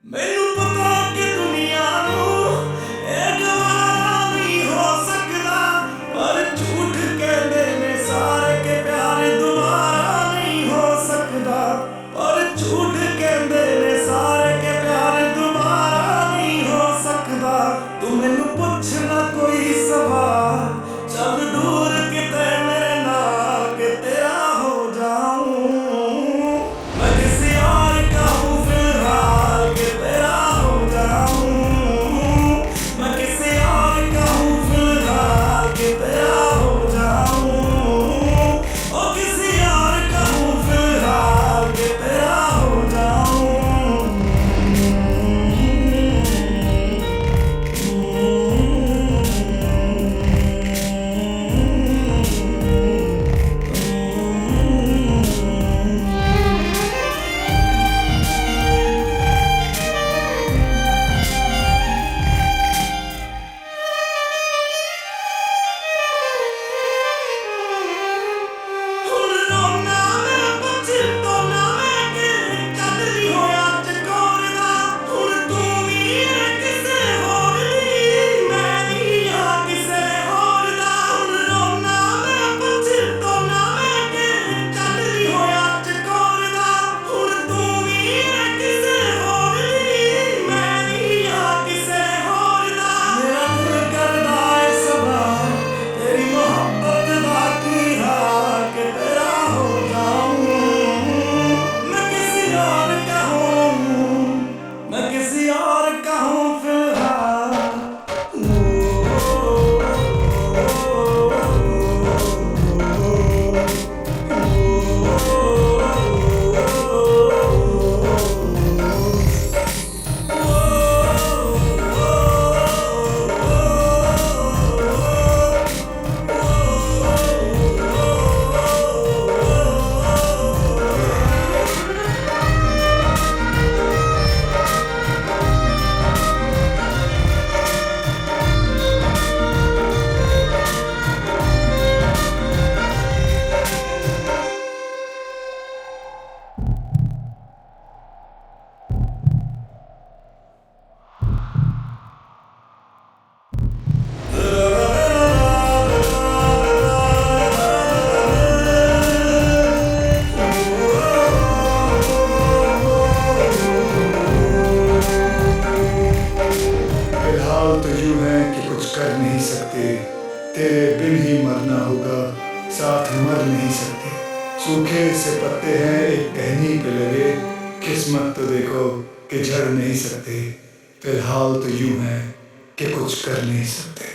ਮੈਨੂੰ ਪਤਾ ਕਿ ਦੁਨੀਆ ਨੂੰ ਇਹ ਗਵਾਰਾ ਨਹੀਂ ਹੋ ਸਕਦਾ, ਪਰ ਝੂਠ ਕਹਿੰਦੇ ਨੇ ਸਾਰੇ ਕਿ ਪਿਆਰ ਦੁਬਾਰਾ ਨਹੀਂ ਹੋ ਸਕਦਾ, ਪਰ ਝੂਠ ਕਹਿੰਦੇ ਨੇ ਸਾਰੇ ਕਿ ਪਿਆਰ ਦੁਬਾਰਾ ਨਹੀਂ ਹੋ ਸਕਦਾ। ਤੂੰ ਮੈਨੂੰ ਪੁੱਛ ਨਾ ਕੋਈ ਸਵਾਲ, ਚੱਲ ਦੂਰ ਕਿਤੇ ਮੇਰੇ ਨਾਲ ਕਿ ਤੇਰਾ ਹੋ ਜਾऊं। मैं किसी और का हूँ फिलहाल कि तेरा हो जाऊं, मैं किसी और का हूँ फिलहाल कि तेरा हो जाऊं, ओ किसी और का हूँ फिलहाल कि तेरा हो जाऊं। तो यूं है कि कुछ कर नहीं सकते, तेरे बिन ही मरना होगा, साथ मर नहीं सकते। सूखे से पत्ते हैं एक टहनी पे लगे, किस्मत तो देखो कि झड़ नहीं सकते। फिलहाल तो यूं है कि कुछ कर नहीं सकते।